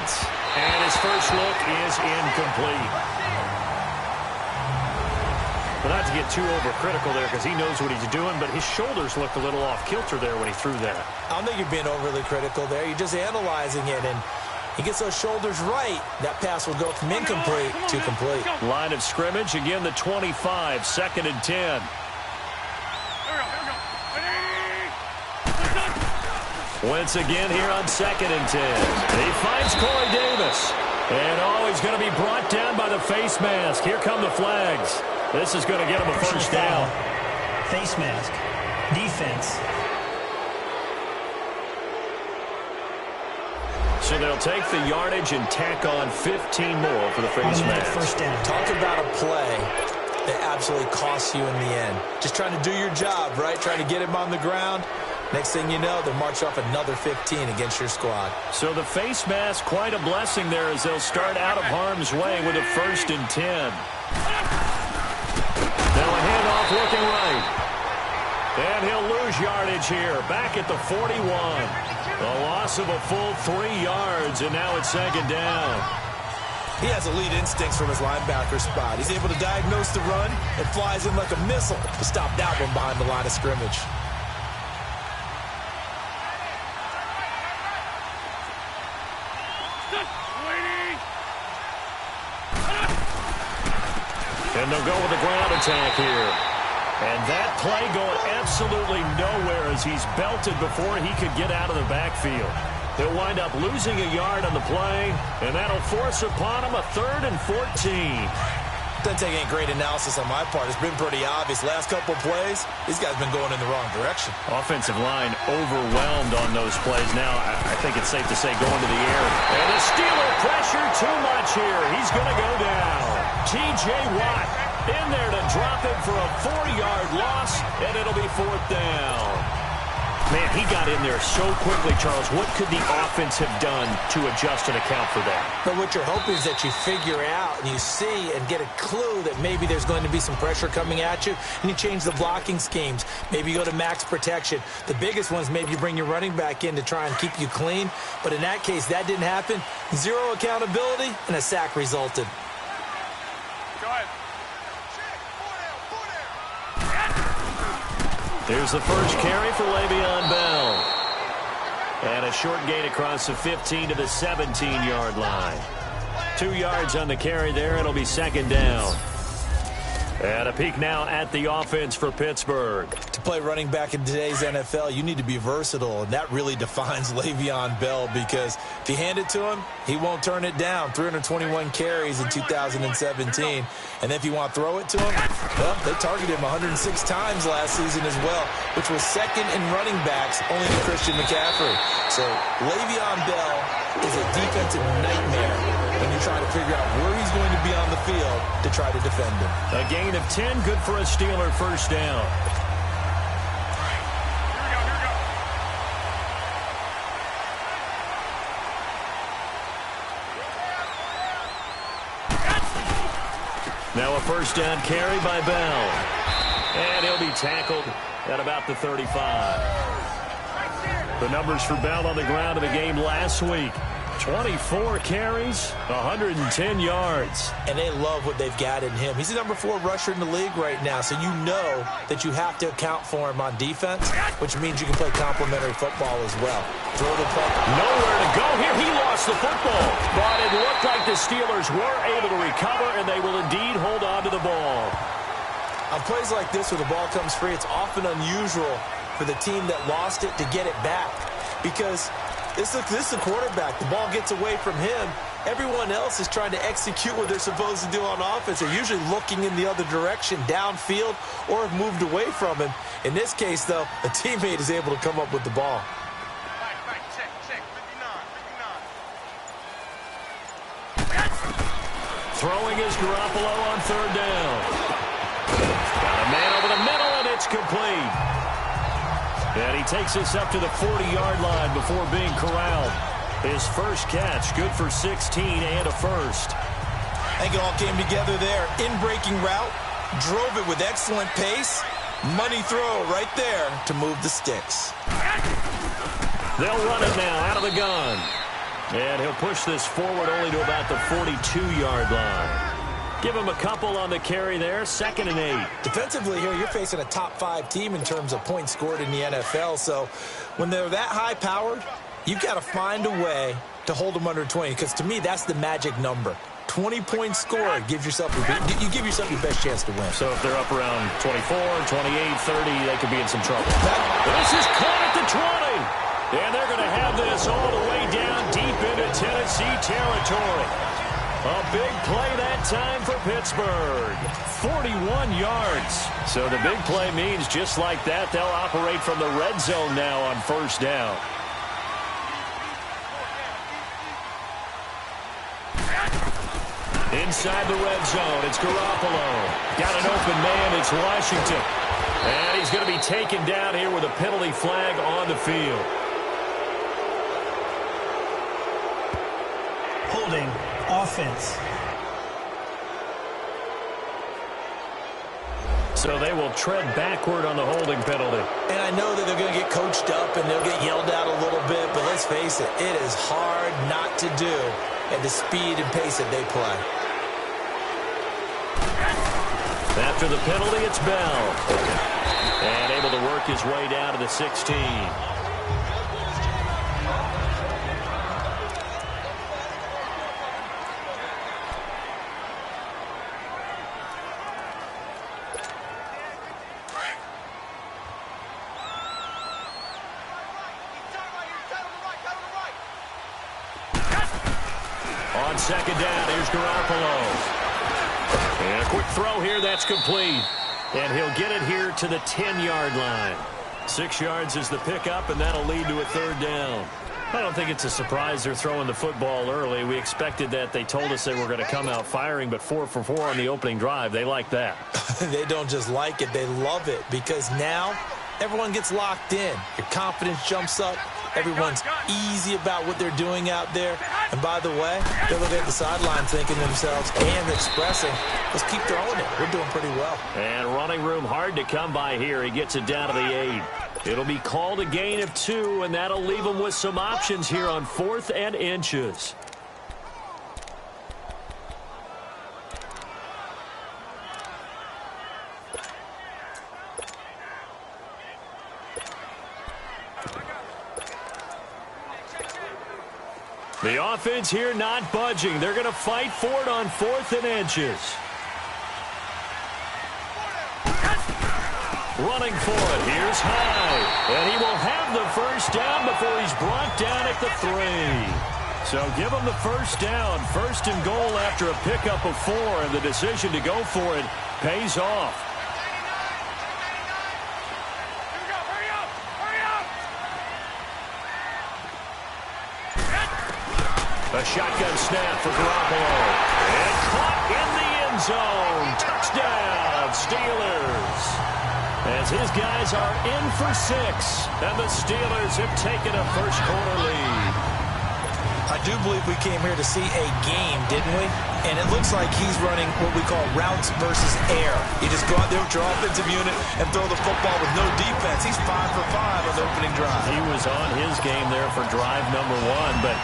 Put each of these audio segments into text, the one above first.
defense. And his first look is incomplete. But not to get too overcritical there because he knows what he's doing, but his shoulders looked a little off kilter there when he threw that. I don't think you're being overly critical there. You're just analyzing it, and he gets those shoulders right. That pass will go from incomplete to complete. Line of scrimmage, again the 25, 2nd and 10. Wentz again here on 2nd and 10. He finds Corey Davis. And he's going to be brought down by the face mask. Here come the flags. This is going to get him a first down. Face mask. Defense. So they'll take the yardage and tack on 15 more for the face mask. First down. Talk about a play that absolutely costs you in the end. Just trying to do your job, right? Trying to get him on the ground. Next thing you know, they'll march off another 15 against your squad. So the face mask, quite a blessing there as they'll start out of harm's way with a 1st and 10. Now a handoff looking right. And he'll lose yardage here. Back at the 41. A loss of a full 3 yards, and now it's 2nd down. He has elite instincts from his linebacker spot. He's able to diagnose the run and flies in like a missile to stop that one behind the line of scrimmage. And they'll go with the ground attack here. And that play going absolutely nowhere as he's belted before he could get out of the backfield. He'll wind up losing a yard on the play, and that'll force upon him a 3rd and 14. Doesn't take any great analysis on my part. It's been pretty obvious. Last couple of plays, these guys have been going in the wrong direction. Offensive line overwhelmed on those plays. Now, I think it's safe to say going to the air. And the Steeler pressure too much here. He's going to go down. T.J. Watt in there to drop him for a 4-yard loss, and it'll be 4th down. Man, he got in there so quickly, Charles. What could the offense have done to adjust and account for that? But what you're hoping is that you figure out and you see and get a clue that maybe there's going to be some pressure coming at you, and you change the blocking schemes. Maybe you go to max protection. The biggest ones, maybe you bring your running back in to try and keep you clean. But in that case, that didn't happen. 0 accountability, and a sack resulted. Here's the first carry for Le'Veon Bell. And a short gain across the 15 to the 17-yard line. 2 yards on the carry there. It'll be 2nd down. And a peek now at the offense for Pittsburgh. To play running back in today's NFL, you need to be versatile, and that really defines Le'Veon Bell because if you hand it to him, he won't turn it down. 321 carries in 2017. And if you want to throw it to him, well, they targeted him 106 times last season as well, which was 2nd in running backs, only to Christian McCaffrey. So Le'Veon Bell is a defensive nightmare when you're trying to figure out where he's going to be on the field to try to defend him. A gain of 10, good for a Steeler first down. Now a first down carry by Bell. And he'll be tackled at about the 35. The numbers for Bell on the ground in the game last week. 24 carries, 110 yards. And they love what they've got in him. He's the number 4 rusher in the league right now, so you know that you have to account for him on defense, which means you can play complementary football as well. Throw the puck. Nowhere to go here. He lost the football. But it looked like the Steelers were able to recover, and they will indeed hold on to the ball. On plays like this where the ball comes free, it's often unusual for the team that lost it to get it back because this is the quarterback. The ball gets away from him. Everyone else is trying to execute what they're supposed to do on offense. They're usually looking in the other direction, downfield, or have moved away from him. In this case, though, a teammate is able to come up with the ball. Throwing is Garoppolo on 3rd down. Got a man over the middle, and it's complete. And he takes us up to the 40-yard line before being corralled. His first catch, good for 16 and a first. I think it all came together there. In-breaking route, drove it with excellent pace. Money throw right there to move the sticks. They'll run it now out of the gun. And he'll push this forward only to about the 42-yard line. Give him a couple on the carry there, 2nd and 8. Defensively here, you're facing a top-5 team in terms of points scored in the NFL. So when they're that high-powered, you've got to find a way to hold them under 20, because to me, that's the magic number. 20 points scored gives yourself you give yourself your best chance to win. So if they're up around 24, 28, 30, they could be in some trouble. This is caught at the 20. And they're going to have this all the way down deep into Tennessee territory. A big play that time for Pittsburgh. 41 yards. So the big play means just like that, they'll operate from the red zone now on 1st down. Inside the red zone, it's Garoppolo. Got an open man, it's Washington. And he's going to be taken down here with a penalty flag on the field. Holding offense. So they will tread backward on the holding penalty. And I know that they're going to get coached up and they'll get yelled at a little bit, but let's face it, it is hard not to do at the speed and pace that they play. After the penalty, it's Bell. And able to work his way down to the 16. On 2nd down, here's Garoppolo. And a quick throw here, that's complete. And he'll get it here to the 10-yard line. 6 yards is the pickup, and that'll lead to a 3rd down. I don't think it's a surprise they're throwing the football early. We expected that. They told us they were going to come out firing, but 4 for 4 on the opening drive. They like that. They don't just like it, they love it, because now everyone gets locked in. Your confidence jumps up. Everyone's easy about what they're doing out there. And by the way, they're looking at the sideline thinking to themselves and expressing, let's keep throwing it. We're doing pretty well. And running room hard to come by here. He gets it down to the 8. It'll be called a gain of 2, and that'll leave him with some options here on 4th and inches. The offense here not budging. They're going to fight for it on 4th and inches. Running for it. Here's Hyde. And he will have the 1st down before he's brought down at the 3. So give him the 1st down. 1st and goal after a pickup of 4. And the decision to go for it pays off. A shotgun snap for Garoppolo. And caught in the end zone. Touchdown, Steelers. As his guys are in for 6. And the Steelers have taken a 1st quarter lead. I do believe we came here to see a game, didn't we? And it looks like he's running what we call routes versus air. You just go out there with your offensive unit and throw the football with no defense. He's 5 for 5 on the opening drive. He was on his game there for drive number 1, but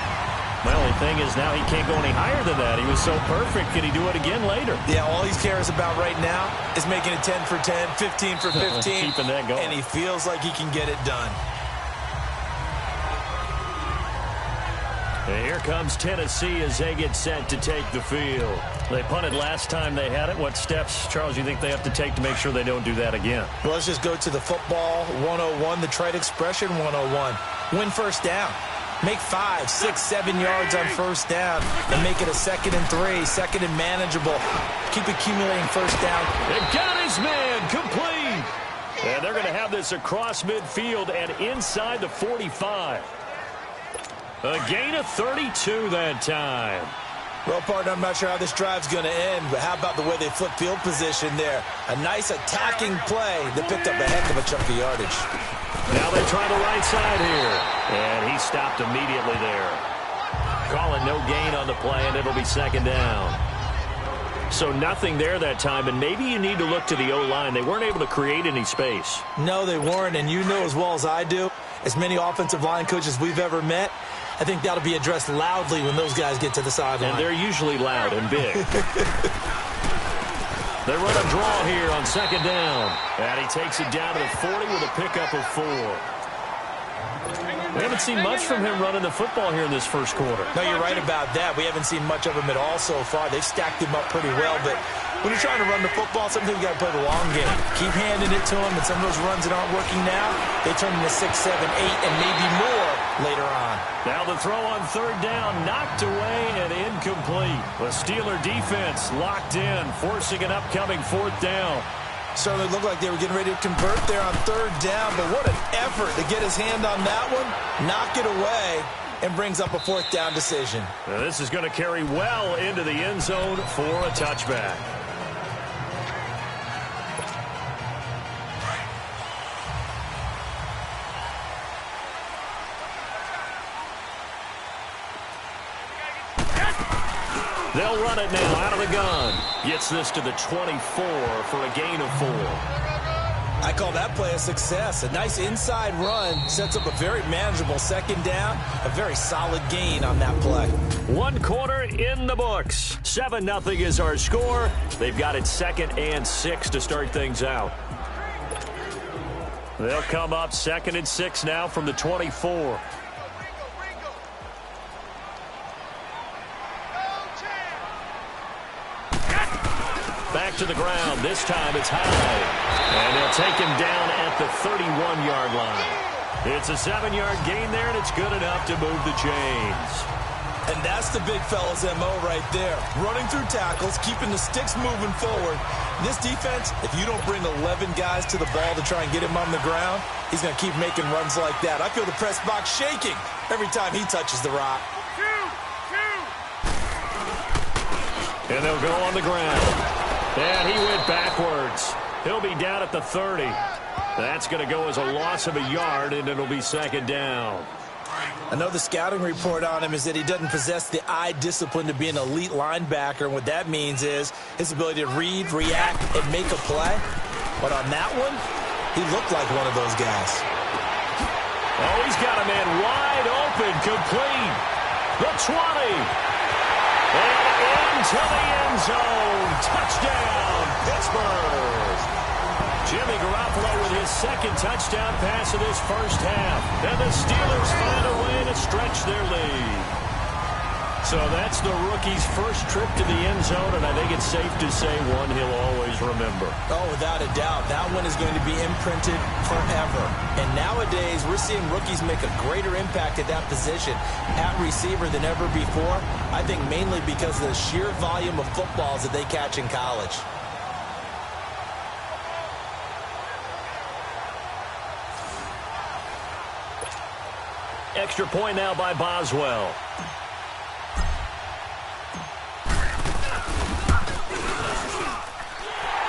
my only thing is now he can't go any higher than that. He was so perfect. Can he do it again later? Yeah, all he cares about right now is making it 10 for 10, 15 for 15. Keeping that going. And he feels like he can get it done. And here comes Tennessee as they get set to take the field. They punted last time they had it. What steps, Charles, you think they have to take to make sure they don't do that again? Well, let's just go to the football 101, the trite expression 101. Win 1st down. Make 5, 6, 7 yards on 1st down and make it a 2nd and 3, 2nd and manageable. Keep accumulating 1st down. They got his man complete. And they're going to have this across midfield and inside the 45. A gain of 32 that time. Well, partner, I'm not sure how this drive's going to end, but how about the way they flip field position there? A nice attacking play that picked up a heck of a chunk of yardage. Now they try the right side here. And he stopped immediately there. Call it no gain on the play, and it'll be 2nd down. So nothing there that time, and maybe you need to look to the O-line. They weren't able to create any space. No, they weren't, and you know as well as I do, as many offensive line coaches we've ever met, I think that'll be addressed loudly when those guys get to the sideline. And they're usually loud and big. They run a draw here on second down. And he takes it down to the 40 with a pickup of 4. We haven't seen much from him running the football here in this first quarter. No, you're right about that. We haven't seen much of him at all so far. They've stacked him up pretty well, but when you're trying to run the football, sometimes you got to play the long game. Keep handing it to him, and some of those runs that aren't working now, they turn into 6, 7, 8, and maybe more later on. Now the throw on third down, knocked away and incomplete. The Steeler defense locked in, forcing an upcoming fourth down. Certainly looked like they were getting ready to convert there on third down, but what an effort to get his hand on that one, knock it away, and brings up a fourth down decision. Now this is going to carry well into the end zone for a touchback. They'll run it now out of the gun. Gets this to the 24 for a gain of 4. I call that play a success. A nice inside run sets up a very manageable second down. A very solid gain on that play. 1 quarter in the books. 7-0 is our score. They've got it 2nd and 6 to start things out. They'll come up 2nd and 6 now from the 24. Back to the ground. This time it's high. And they'll take him down at the 31-yard line. It's a 7-yard gain there, and it's good enough to move the chains. And that's the big fella's MO right there. Running through tackles, keeping the sticks moving forward. This defense, if you don't bring 11 guys to the ball to try and get him on the ground, he's going to keep making runs like that. I feel the press box shaking every time he touches the rock. And they'll go on the ground. And he went backwards. He'll be down at the 30. That's going to go as a loss of a yard, and it'll be second down. I know the scouting report on him is that he doesn't possess the eye discipline to be an elite linebacker. And what that means is his ability to read, react, and make a play. But on that one, he looked like one of those guys. Oh, he's got a man wide open, complete. The 20. And into the end zone. Touchdown, Pittsburgh. Jimmy Garoppolo with his second touchdown pass of this first half. And the Steelers find a way to stretch their lead. So that's the rookie's first trip to the end zone, and I think it's safe to say one he'll always remember. Oh, without a doubt. That one is going to be imprinted forever. And nowadays, we're seeing rookies make a greater impact at that position at receiver than ever before. I think mainly because of the sheer volume of footballs that they catch in college. Extra point now by Boswell.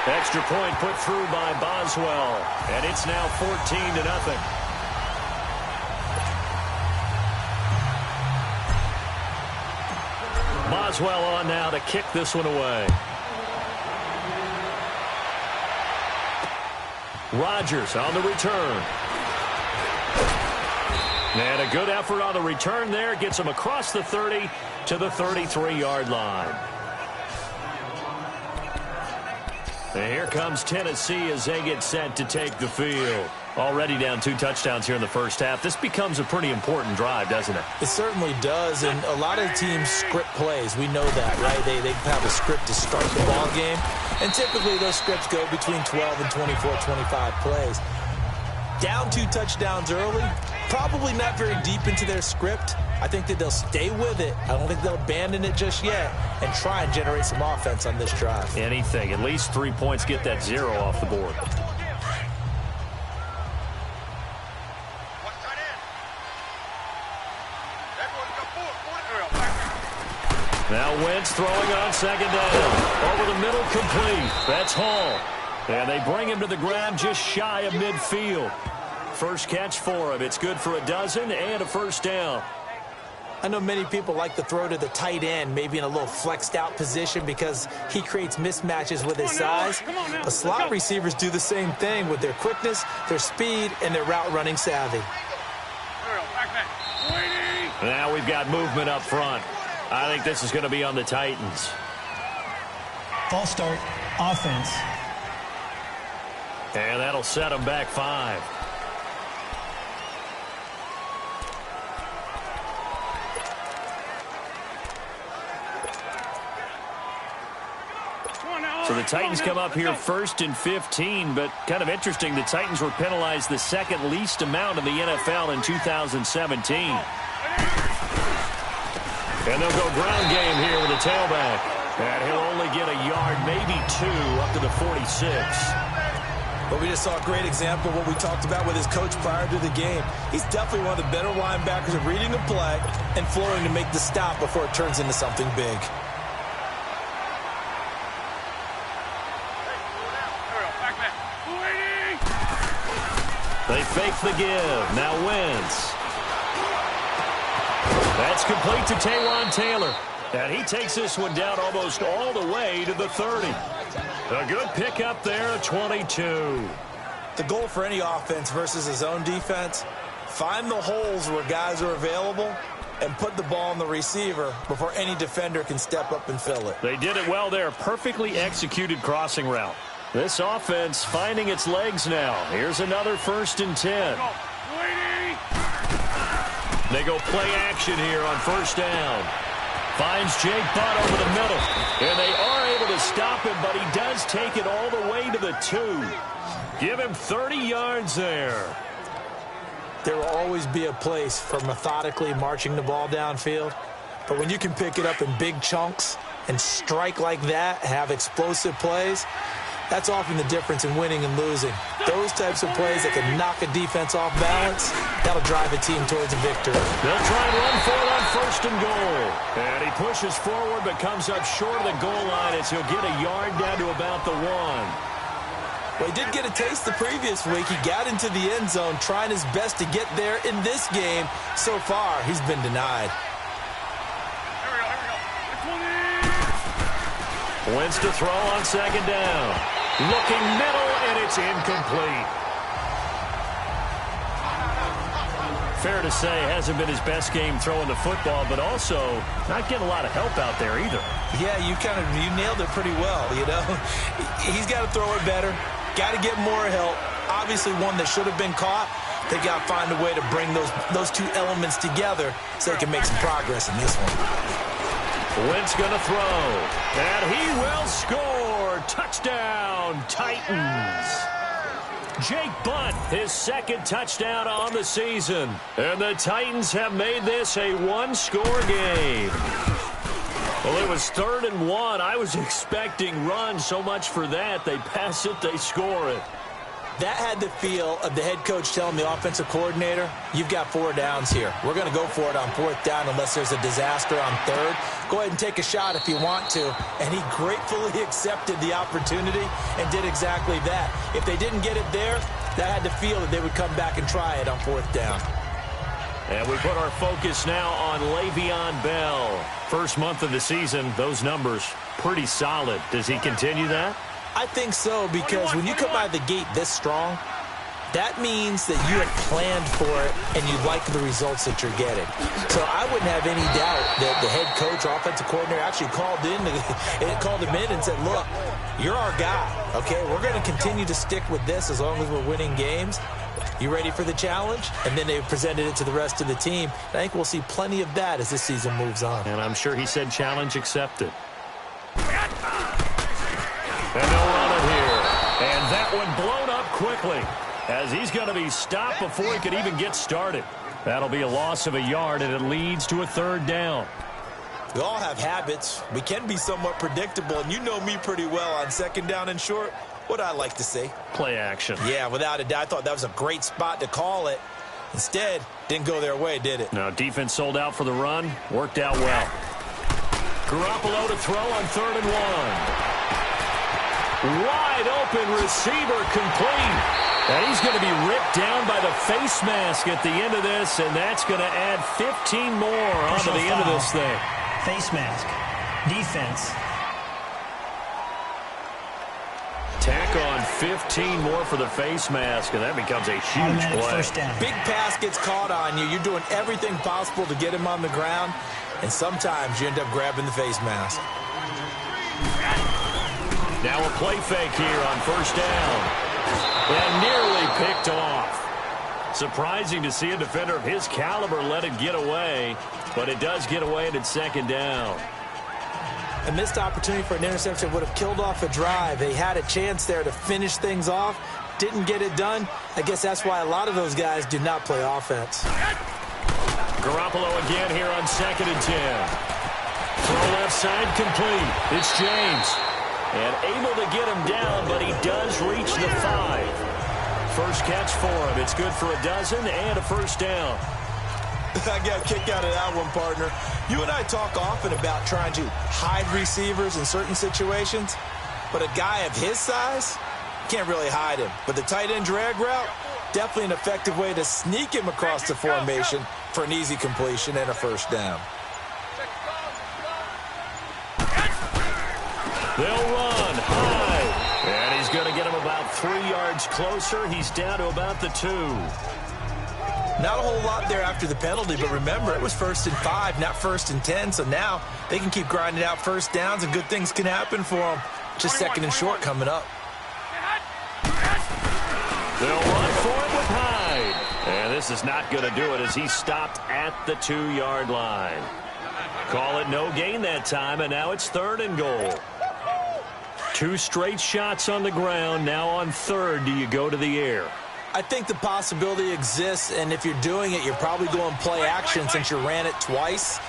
Extra point put through by Boswell. And it's now 14-0. Boswell on now to kick this one away. Rodgers on the return. And a good effort on the return there. Gets him across the 30 to the 33-yard line. And here comes Tennessee as they get set to take the field. Already down 2 touchdowns here in the first half. This becomes a pretty important drive, doesn't it? It certainly does, and a lot of teams script plays. We know that, right? They have a script to start the ball game, and typically those scripts go between 12 and 24, 25 plays. Down 2 touchdowns early, probably not very deep into their script. I think that they'll stay with it. I don't think they'll abandon it just yet and try and generate some offense on this drive. Anything. At least 3 points, get that 0 off the board. Now Wentz throwing on second down. Over the middle, complete. That's Hall. And they bring him to the ground just shy of midfield. First catch for him. It's good for a dozen and a first down. I know many people like to throw to the tight end, maybe in a little flexed out position because he creates mismatches with his size. But slot receivers do the same thing with their quickness, their speed, and their route running savvy. Now we've got movement up front. I think this is going to be on the Titans. False start, offense. And that'll set them back 5. So the Titans come up here 1st and 15, but kind of interesting, the Titans were penalized the second least amount in the NFL in 2017. And they'll go ground game here with a tailback. And he'll only get a yard, maybe 2, up to the 46. But we just saw a great example of what we talked about with his coach prior to the game. He's definitely one of the better linebackers at reading the play and flowing to make the stop before it turns into something big. They fake the give. Now Wentz. That's complete to Taywan Taylor. And he takes this one down almost all the way to the 30. A good pickup there, 22. The goal for any offense versus his own defense, find the holes where guys are available and put the ball on the receiver before any defender can step up and fill it. They did it well there. Perfectly executed crossing route. This offense finding its legs now. Here's another 1st and 10. They go play action here on 1st down. Finds Jake Butt over the middle. And they are able to stop him, but he does take it all the way to the 2. Give him 30 yards there. There will always be a place for methodically marching the ball downfield. But when you can pick it up in big chunks and strike like that, have explosive plays, that's often the difference in winning and losing. Those types of plays that can knock a defense off balance, that'll drive a team towards a victory. They'll try and run for it on 1st and goal. And he pushes forward but comes up short of the goal line as he'll get a yard down to about the 1. Well, he did get a taste the previous week. He got into the end zone trying his best to get there in this game. So far, he's been denied. Wentz to throw on 2nd down. Looking middle, and it's incomplete. Fair to say, hasn't been his best game throwing the football, but also not getting a lot of help out there either. Yeah, you nailed it pretty well, you know. He's got to throw it better. Got to get more help. Obviously one that should have been caught. They got to find a way to bring those two elements together so they can make some progress in this one. Wentz going to throw, and he will score. Touchdown, Titans. Jake Butt, his 2nd touchdown on the season. And the Titans have made this a 1-score game. Well, it was 3rd and 1. I was expecting run, so much for that. They pass it, they score it. That had the feel of the head coach telling the offensive coordinator, you've got 4 downs here. We're going to go for it on 4th down unless there's a disaster on 3rd. Go ahead and take a shot if you want to. And he gratefully accepted the opportunity and did exactly that. If they didn't get it there, that had the feel that they would come back and try it on 4th down. And we put our focus now on Le'Veon Bell. First month of the season, those numbers pretty solid. Does he continue that? I think so, because when you come out of the gate this strong, that means that you have planned for it and you like the results that you're getting. So I wouldn't have any doubt that the head coach or offensive coordinator actually called him in and said, look, you're our guy, okay? We're going to continue to stick with this as long as we're winning games. You ready for the challenge? And then they presented it to the rest of the team. I think we'll see plenty of that as this season moves on. And I'm sure he said challenge accepted. And they'll run it here. And that one blown up quickly as he's going to be stopped before he could even get started. That'll be a loss of a yard, and it leads to a 3rd down. We all have habits. We can be somewhat predictable, and you know me pretty well on 2nd down and short. What I like to say? Play action. Yeah, without a doubt. I thought that was a great spot to call it. Instead, didn't go their way, did it? No, defense sold out for the run. Worked out well. Garoppolo to throw on 3rd and 1. Wide open receiver complete. And he's going to be ripped down by the face mask at the end of this, and that's going to add 15 more onto the end of this thing. Face mask. Defense. Tack on 15 more for the face mask, and that becomes a huge Automatic play. first down. Big pass gets caught on you. You're doing everything possible to get him on the ground, and sometimes you end up grabbing the face mask. Now a play fake here on first down. And nearly picked off. Surprising to see a defender of his caliber let it get away, but it does get away and it's second down. A missed opportunity for an interception would have killed off a drive. They had a chance there to finish things off. Didn't get it done. I guess that's why a lot of those guys do not play offense. Garoppolo again here on 2nd and 10. Throw left side complete. It's James. And able to get him down, but he does reach the 5. First catch for him. It's good for a dozen and a first down. I got a kick out of that one, partner. You and I talk often about trying to hide receivers in certain situations, but a guy of his size, can't really hide him. But the tight end drag route, definitely an effective way to sneak him across the formation for an easy completion and a first down. They'll run high, and he's going to get him about 3 yards closer. He's down to about the 2. Not a whole lot there after the penalty, but remember, it was 1st and 5, not 1st and 10, so now they can keep grinding out first downs, and good things can happen for them. Just 2nd and short coming up. They'll run for it with Hyde, and this is not going to do it as he stopped at the 2-yard line. Call it no gain that time, and now it's 3rd and goal. 2 straight shots on the ground. Now on 3rd, do you go to the air? I think the possibility exists, and if you're doing it, you're probably going play action since you ran it twice.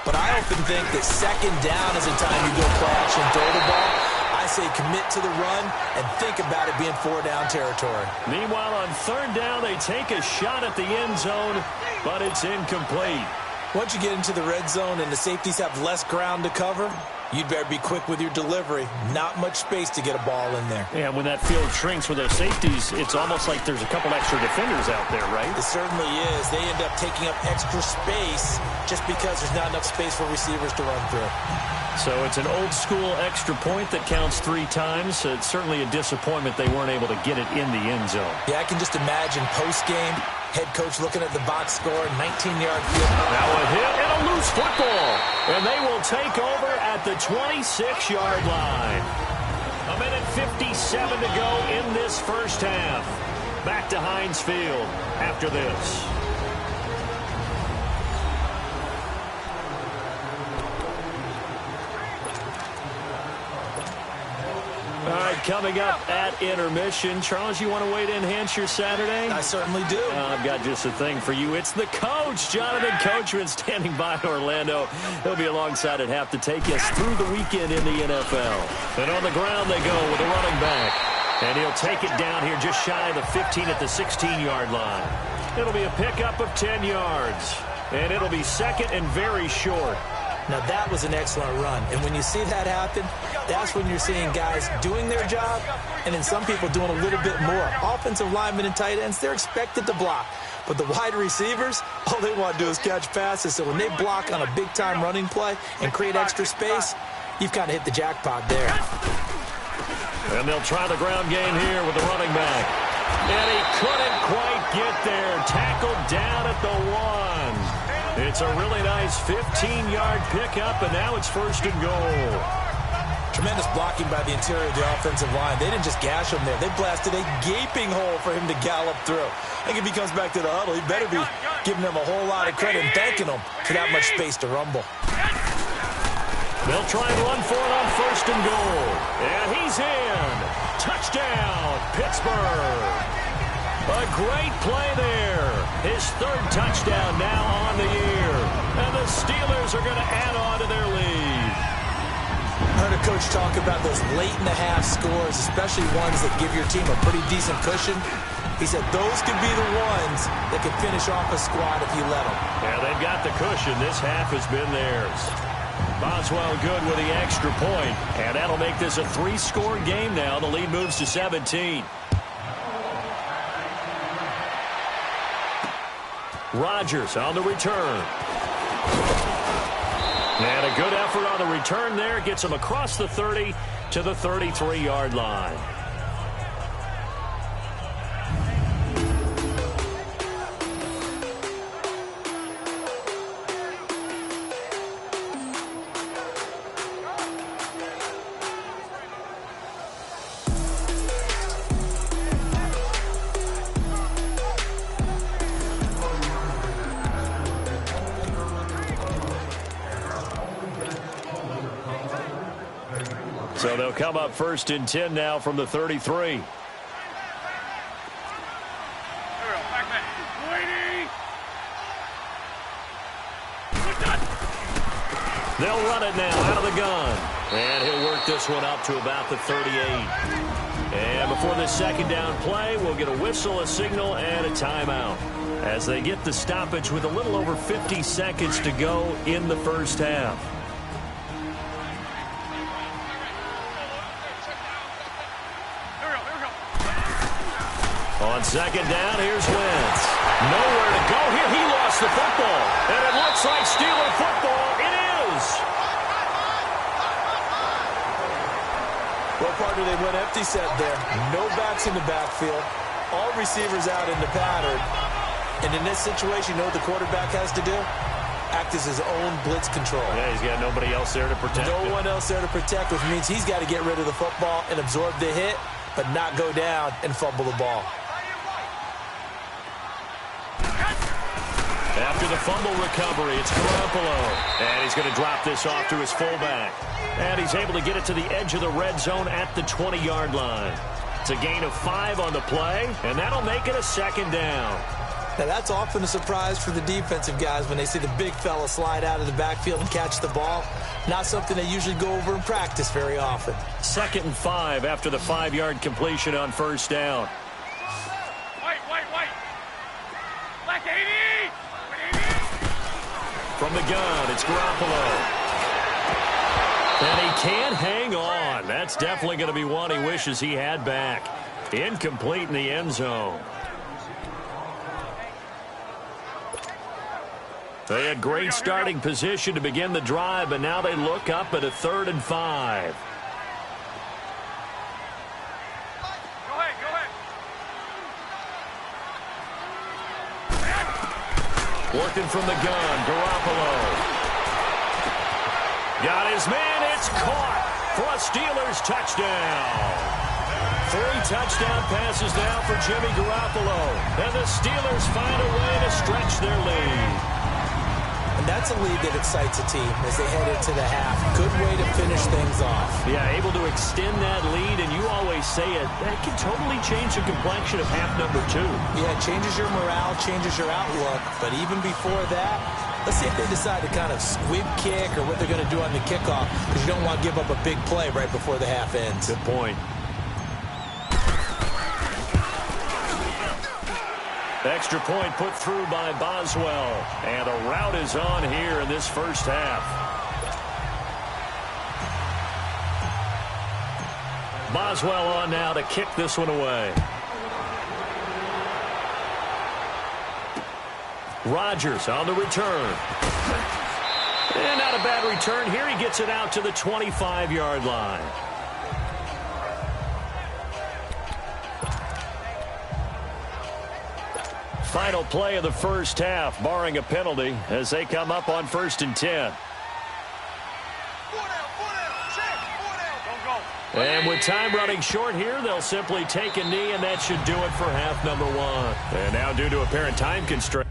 But I often think that 2nd down is the time you go play action, throw the ball. I say commit to the run and think about it being 4-down territory. Meanwhile, on 3rd down, they take a shot at the end zone, but it's incomplete. Once you get into the red zone and the safeties have less ground to cover, you'd better be quick with your delivery. Not much space to get a ball in there. Yeah, when that field shrinks with those safeties, it's almost like there's a couple extra defenders out there, right? It certainly is. They end up taking up extra space just because there's not enough space for receivers to run through. So it's an old-school extra point that counts 3 times. So it's certainly a disappointment they weren't able to get it in the end zone. Yeah, I can just imagine post-game, head coach looking at the box score, 19-yard field. Now a hit and a loose football. And they will take over at the 26-yard line. 1:57 to go in this first half. Back to Heinz Field after this. All right, coming up at intermission. Charles, you want to wait to enhance your Saturday? I certainly do. I've got just a thing for you. It's the coach, Jonathan Coachman, standing by Orlando. He'll be alongside at half to take us through the weekend in the NFL. And on the ground they go with a running back. And he'll take it down here just shy of the 15 at the 16-yard line. It'll be a pickup of 10 yards. And it'll be 2nd and very short. Now, that was an excellent run. And when you see that happen, that's when you're seeing guys doing their job and then some people doing a little bit more. Offensive linemen and tight ends, they're expected to block. But the wide receivers, all they want to do is catch passes. So when they block on a big-time running play and create extra space, you've kind of hit the jackpot there. And they'll try the ground game here with the running back. And he couldn't quite get there. Tackled down at the 1. It's a really nice 15-yard pickup, and now it's 1st and goal. Tremendous blocking by the interior of the offensive line. They didn't just gash him there. They blasted a gaping hole for him to gallop through. I think if he comes back to the huddle, he better be giving them a whole lot of credit and thanking them for that much space to rumble. They'll try and run for it on 1st and goal. And he's in. Touchdown, Pittsburgh. A great play there. His 3rd touchdown now on the year. And the Steelers are going to add on to their lead. I heard a coach talk about those late-in-the-half scores, especially ones that give your team a pretty decent cushion. He said those could be the ones that could finish off a squad if you let them. Yeah, they've got the cushion. This half has been theirs. Boswell good with the extra point. And that'll make this a 3-score game now. The lead moves to 17. Rodgers on the return. And a good effort on the return there. Gets him across the 30 to the 33-yard line. So they'll come up 1st and 10 now from the 33. They'll run it now out of the gun. And he'll work this one up to about the 38. And before this second down play, we'll get a whistle, a signal, and a timeout as they get the stoppage with a little over 50 seconds to go in the first half. On second down, here's Wentz. Nowhere to go here. He lost the football. And it looks like Steeler football. It is. What part do they went empty set there? No backs in the backfield. All receivers out in the pattern. And in this situation, you know what the quarterback has to do? Act as his own blitz control. Yeah, he's got nobody else there to protect him. No one else there to protect, which means he's got to get rid of the football and absorb the hit, but not go down and fumble the ball. After the fumble recovery, it's Garoppolo. And he's going to drop this off to his fullback. And he's able to get it to the edge of the red zone at the 20-yard line. It's a gain of 5 on the play, and that'll make it a second down. Now, that's often a surprise for the defensive guys when they see the big fella slide out of the backfield and catch the ball. Not something they usually go over in practice very often. 2nd and 5 after the 5-yard completion on first down. Black 80! From the gun, it's Garoppolo. And he can't hang on. That's definitely going to be one he wishes he had back. Incomplete in the end zone. They had great starting position to begin the drive, but now they look up at a 3rd and 5. Go ahead. Working from the gun, Garoppolo. Got his man, it's caught for a Steelers touchdown. 3 touchdown passes now for Jimmy Garoppolo. And the Steelers find a way to stretch their lead. And that's a lead that excites a team as they head into the half. Good way to finish things off. Yeah, able to extend that lead, and you always say it, that can totally change the complexion of half number 2. Yeah, it changes your morale, changes your outlook. But even before that, let's see if they decide to kind of squib kick or what they're going to do on the kickoff, because you don't want to give up a big play right before the half ends. Good point. Extra point put through by Boswell. And a rout is on here in this first half. Boswell on now to kick this one away. Rodgers on the return. And not a bad return here. He gets it out to the 25-yard line. Final play of the first half, barring a penalty, as they come up on 1st and 10. And with time running short here, they'll simply take a knee, and that should do it for half number 1. And now due to apparent time constraint.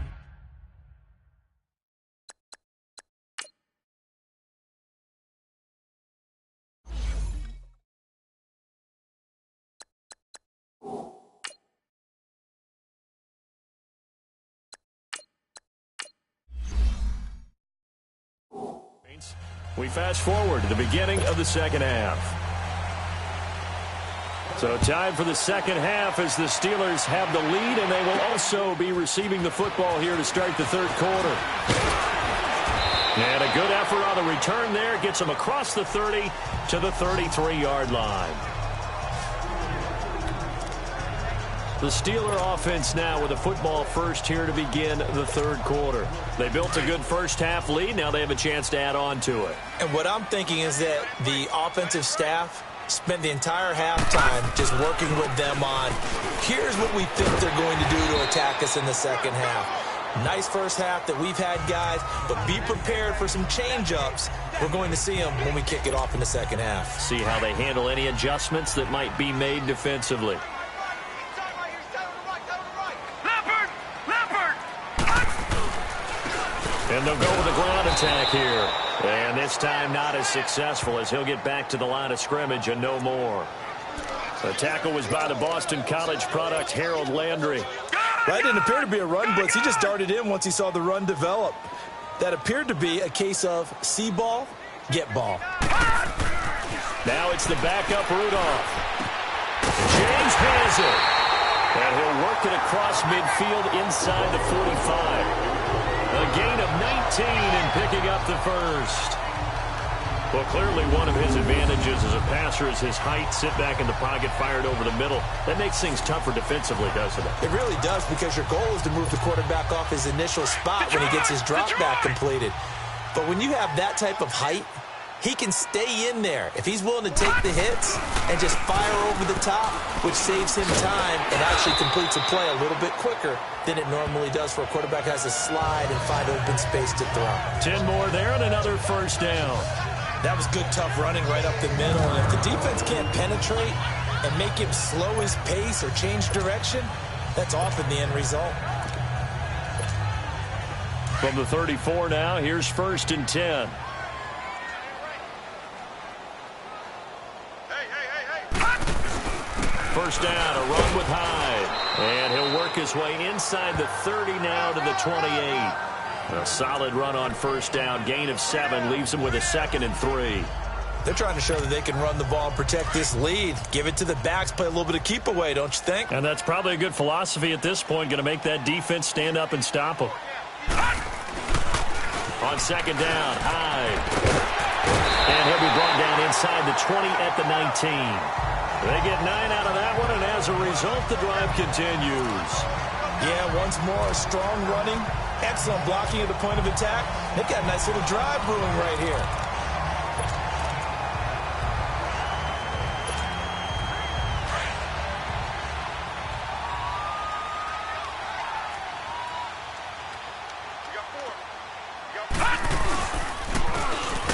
We fast forward to the beginning of the second half. So time for the second half as the Steelers have the lead, and they will also be receiving the football here to start the third quarter. And a good effort on the return there gets them across the 30 to the 33-yard line. The Steeler offense now with a football first here to begin the third quarter. They built a good first half lead. Now they have a chance to add on to it. And what I'm thinking is that the offensive staff spent the entire halftime just working with them on, here's what we think they're going to do to attack us in the second half. Nice first half that we've had, guys, but be prepared for some change-ups. We're going to see them when we kick it off in the second half. See how they handle any adjustments that might be made defensively. And they'll go to the ground attack here. And this time not as successful as he'll get back to the line of scrimmage and no more. The tackle was by the Boston College product, Harold Landry. That didn't appear to be a run blitz. He just darted in once he saw the run develop. That appeared to be a case of see ball, get ball. Now it's the backup Rudolph. James has it. And he'll work it across midfield inside the 45. A gain of 19 and picking up the first. Well, clearly one of his advantages as a passer is his height. Sit back in the pocket, fired over the middle. That makes things tougher defensively, doesn't it? It really does, because your goal is to move the quarterback off his initial spot when he gets his drop back completed. But when you have that type of height, he can stay in there if he's willing to take the hits and just fire over the top, which saves him time and actually completes a play a little bit quicker than it normally does for a quarterback who has to slide and find open space to throw. 10 more there and another first down. That was good, tough running right up the middle. And if the defense can't penetrate and make him slow his pace or change direction, that's often the end result. From the 34 now, here's 1st and 10. First down, a run with Hyde. And he'll work his way inside the 30 now to the 28. A solid run on first down. Gain of 7 leaves him with a 2nd and 3. They're trying to show that they can run the ball and protect this lead. Give it to the backs, play a little bit of keep away, don't you think? And that's probably a good philosophy at this point. Going to make that defense stand up and stop them. On 2nd down, Hyde. And he'll be brought down inside the 20 at the 19. They get 9 out of that one, and as a result, the drive continues. Yeah, once more, strong running, excellent blocking at the point of attack. They've got a nice little drive brewing right here.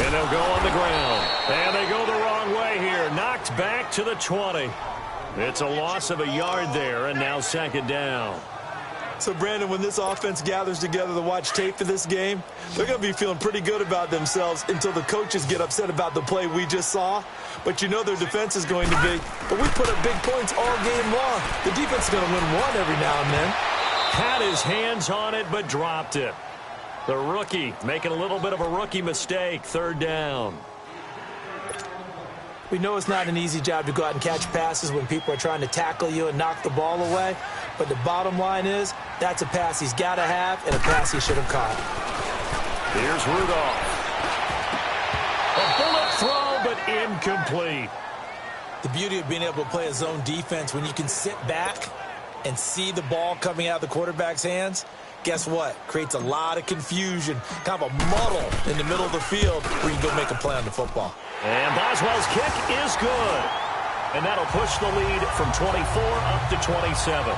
And they'll go on the ground. And they go the wrong way here. Knocked back to the 20. It's a loss of a yard there, and now 2nd down. So, Brandon, when this offense gathers together to watch tape for this game, they're going to be feeling pretty good about themselves until the coaches get upset about the play we just saw. But you know their defense is going to be, but we put up big points all game long. The defense is going to win one every now and then. Had his hands on it, but dropped it. The rookie making a little bit of a rookie mistake. 3rd down. We know it's not an easy job to go out and catch passes when people are trying to tackle you and knock the ball away. But the bottom line is, that's a pass he's got to have and a pass he should have caught. Here's Rudolph. A bullet throw, but incomplete. The beauty of being able to play a zone defense when you can sit back and see the ball coming out of the quarterback's hands, guess what? Creates a lot of confusion, kind of a muddle in the middle of the field where you can go make a play on the football. And Boswell's kick is good. And that'll push the lead from 24 up to 27.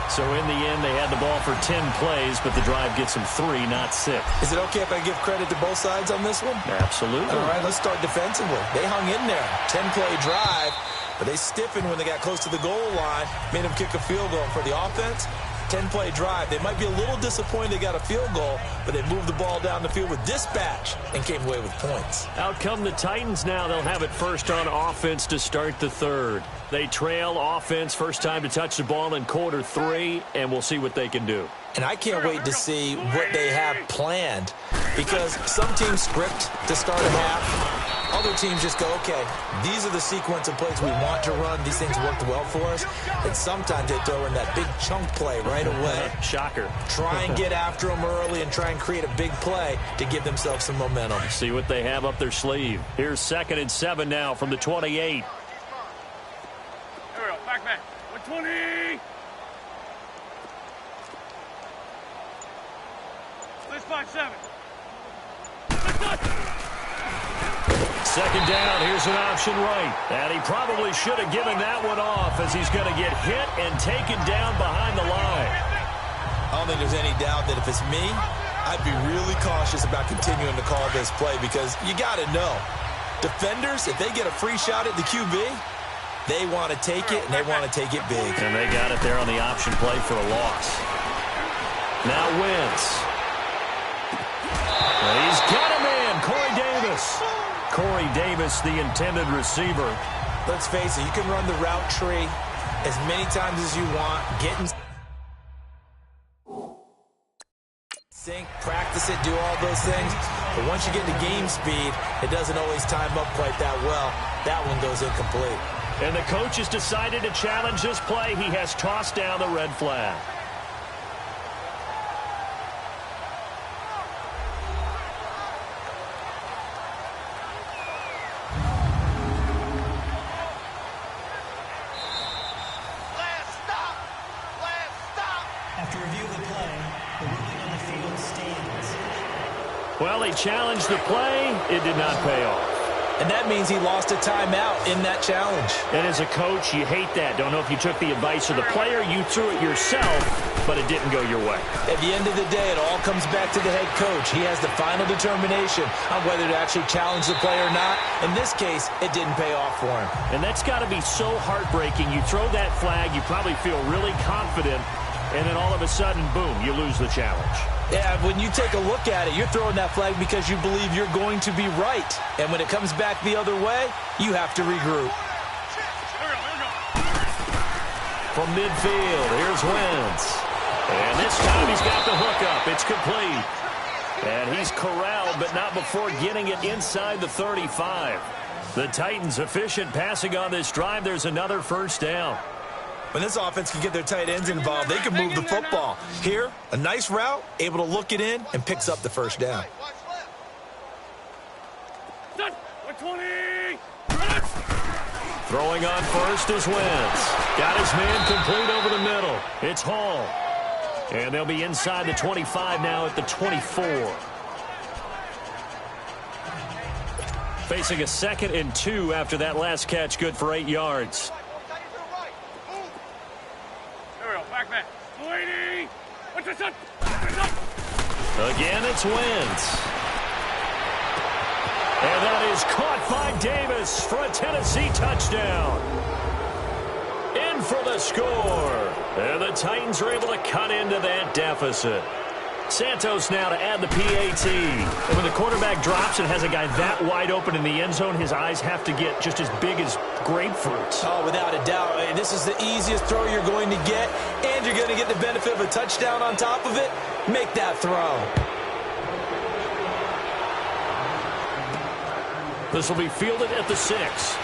So in the end, they had the ball for 10 plays, but the drive gets them 3, not 6. Is it okay if I give credit to both sides on this one? Absolutely. All right, let's start defensively. They hung in there. 10-play drive, but they stiffened when they got close to the goal line, made them kick a field goal. For the offense, 10-play drive. They might be a little disappointed they got a field goal, but they moved the ball down the field with dispatch and came away with points. Out come the Titans now. They'll have it first on offense to start the 3rd. They trail offense, first time to touch the ball in quarter 3, and we'll see what they can do. And I can't wait to see what they have planned, because some teams script to start a half. Other teams just go, okay, these are the sequence of plays we want to run. These things worked well for us. And sometimes they throw in that big chunk play right away. Shocker. Try and get after them early and try and create a big play to give themselves some momentum. See what they have up their sleeve. Here's 2nd and 7 now from the 28. Here we go. Back man. 120. Let's 5-7. 2nd down, here's an option right. And he probably should have given that one off as he's going to get hit and taken down behind the line. I don't think there's any doubt that if it's me, I'd be really cautious about continuing to call this play, because you got to know, defenders, if they get a free shot at the QB, they want to take it, and they want to take it big. And they got it there on the option play for a loss. Now Wentz. And he's got Davis. Corey Davis, the intended receiver. Let's face it, you can run the route tree as many times as you want, get in sync, practice it, do all those things. But once you get to game speed, it doesn't always time up quite that well. That one goes incomplete. And the coach has decided to challenge this play. He has tossed down the red flag. After review of the play, the ruling on the field stands. Well, he challenged the play. It did not pay off. And that means he lost a timeout in that challenge. And as a coach, you hate that. Don't know if you took the advice of the player, you threw it yourself, but it didn't go your way. At the end of the day, it all comes back to the head coach. He has the final determination on whether to actually challenge the play or not. In this case, it didn't pay off for him. And that's got to be so heartbreaking. You throw that flag, you probably feel really confident, and then all of a sudden, boom, you lose the challenge. Yeah, when you take a look at it, you're throwing that flag because you believe you're going to be right. And when it comes back the other way, you have to regroup. From midfield, here's Wentz. And this time he's got the hook up. It's complete. And he's corralled, but not before getting it inside the 35. The Titans efficient passing on this drive. There's another first down. When this offense can get their tight ends involved, they can move the football. Here, a nice route, able to look it in, and picks up the first down. 120. Throwing on first is Wentz. Got his man complete over the middle. It's Hall. And they'll be inside the 25 now at the 24. Facing a 2nd and 2 after that last catch, good for 8 yards. Back. 180. What's this up? Again, it's Wentz. And that is caught by Davis for a Tennessee touchdown. In for the score. And the Titans are able to cut into that deficit. Santos now to add the PAT. And when the quarterback drops and has a guy that wide open in the end zone, his eyes have to get just as big as grapefruits. Oh, without a doubt. This is the easiest throw you're going to get, and you're going to get the benefit of a touchdown on top of it. Make that throw. This will be fielded at the 6.